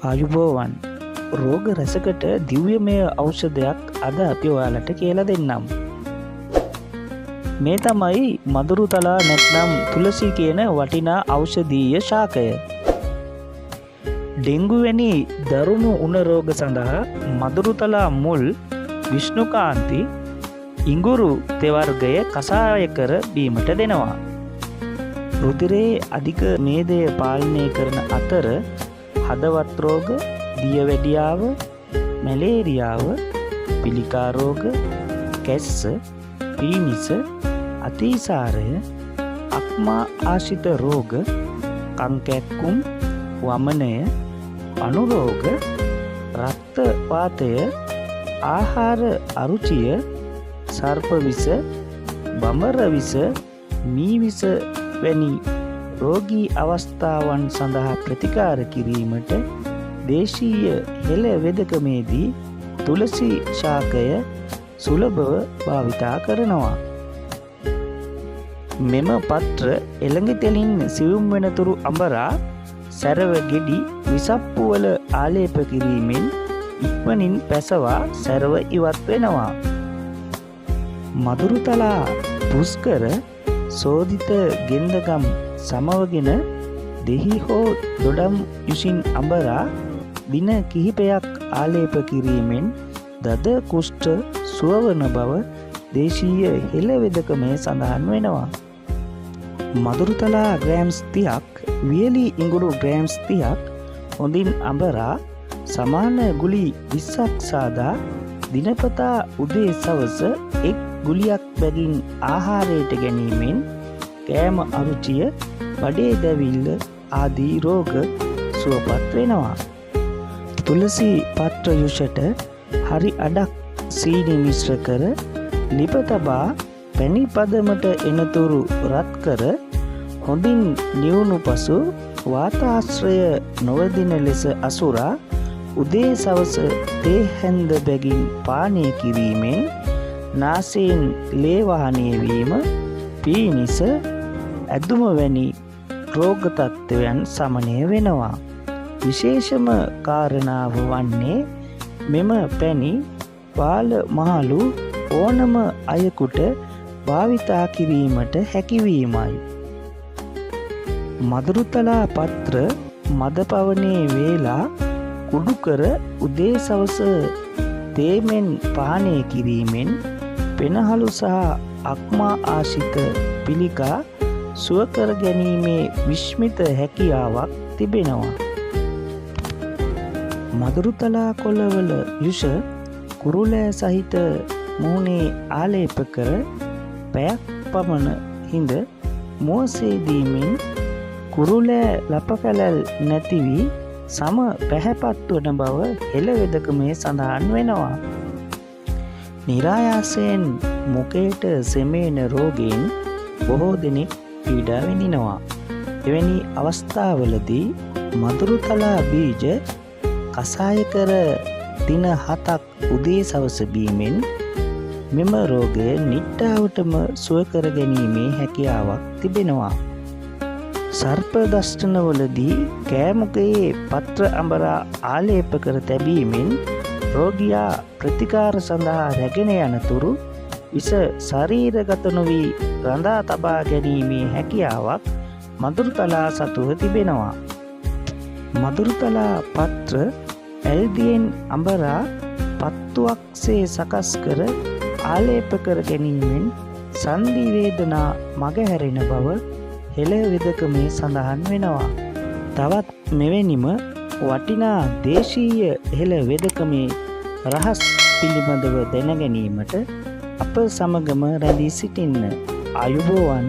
ආයුබෝවන් රෝග රසකට දිව්‍යමය ඖෂධයක් අද අපි ඔයාලට කියලා දෙන්නම්. මේ තමයි මදුරුතලා නැත්නම් තුලසි කියන වටිනා ඖෂධීය ශාකය. ඩෙන්ගු වැනි දරුණු උණ රෝග සඳහා මදුරුතලා මුල්, විෂ්ණුකාන්ති, ඉඟුරු තෙවර්ගය කසාය කර බීමට දෙනවා. රුධිරයේ අධික මේදය පාලනය කරන අතර හදවත් රෝග, දියවැඩියාව, මැලේරියාව, පිළිකා රෝග, කැස්ස, පීනිස, අතිසාරය, අක්මා ආශිත රෝග, කං කැක්කුම්, වමනය, අනුරෝග, රක්ත වාතය, ආහාර අරුචිය, සර්ප විස, බඹර විස, මී විස වැනි රෝගී අවස්ථාවන් සඳහා ප්‍රතිකාර කිරීමට දේශීය හෙළ වෙදකමේදී තුලසි ශාකය සුලභව භාවිතා කරනවා. මෙම පත්‍ර එළඟ තෙලින් සියුම් වෙනතුරු අඹරා සැරව ගෙඩි විසප්පු වල ආලේප කිරීමෙන් ඉක්මනින් පැසවා සැරව ඉවත් වෙනවා. මදුරුතලා පුස්කර සෝදිත ගෙන්දගම් සමවගෙන දෙහි හෝ දොඩම් යුසින් අඹරා දින කිහිපයක් ආලේප කිරීමෙන් දද කුෂ්ඨ සුවවන බව දේශීය හෙළ වෙදකමේ සඳහන් වෙනවා. මදුරුතලා ග්‍රෑම්ස් 30ක්, වියලි ඉඟුරු ග්‍රෑම්ස් 30ක් හොඳින් අඹරා සමාන ගුලි 20ක් සාදා දිනපතා උදේ සවස එක් ගුලියක් බැගින් ආහාරයට ගැනීමෙන් කෑම අරුචිය, බඩේ දැවිල්ල ආදී රෝග සුවපත් වෙනවා. තුලසි පත්‍ර යුෂට හරි අඩක් සීනි මිශ්‍ර කර ලිප තබා පැණි පදමට එනතුරු රත් කර හොඳින් නිවුණු පසු වාතාශ්‍රය නොවදින ලෙස අසුරා උදේ සවස තේ හැන්ද බැගින් පානය කිරීමෙන් නාසයෙන් ලේ වහනය වීම, පීනිස, ඇදුම වැනි රෝග තත්ත්වයන් සමනය වෙනවා. විශේෂම කාරණාව වන්නේ මෙම පැණි බාල මහලු ඕනම අයෙකුට භාවිතා කිරීමට හැකිවීමයි. මදුරුතලා පත්‍ර මදපවනේ වේලා කුඩු කර උදේ සවස තේමෙන් පානය කිරීමෙන් පෙනහළු සහ අක්මා ආශිත පිළිකා සුව කර ගැනීමේ විශ්මිත හැකියාවක් තිබෙනවා. මදුරුතලා කොළවල යුෂ කුරුලෑ සහිත මුහුණේ ආලේප කර පැයක් පමණ හිඳ මුවසේදීමෙන් කුරුලෑ ලපකැලැල් නැති වී සම පැහැපත් වන බව හෙළ වෙදකමේ සඳහන් වෙනවා. නිරායාසයෙන් මුඛයට සෙමෙන රෝගයෙන් බොහෝ දෙනෙක් පීඩා විඳිනවා. එවැනි අවස්ථාවලදී මදුරුතලා බීජ කසාය කර දින 7ක් උදේ සවස බීමෙන් මෙම රෝගය නිට්ටාවටම සුව කර ගැනීමේ හැකියාවක් තිබෙනවා. සර්ප දෂ්ටනවලදී කෑමුකයේ පත්‍ර අඹරා ආලේප කර තැබීමෙන් රෝගියා ප්‍රතිකාර සඳහා රැගෙන යනතුරු විස ශරීරගත නොවී රඳා තබා ගැනීමේ හැකියාවක් මදුරුතලා සතුව තිබෙනවා. මදුරුතලා පත්‍ර ඇල්දියෙන් අඹරා පත්තුවක්සේ සකස් කර ආලේප කර ගැනීමෙන් සන්ධි වේදනා මගහැරෙන බව හෙළ වෙදකමේ සඳහන් වෙනවා. තවත් මෙවැනිම වටිනා දේශීය හෙළ වෙදකමේ රහස් පිළිබඳව දැන ගැනීමට අප සමගම රැඳී සිටින්න. ආයුබෝවන්.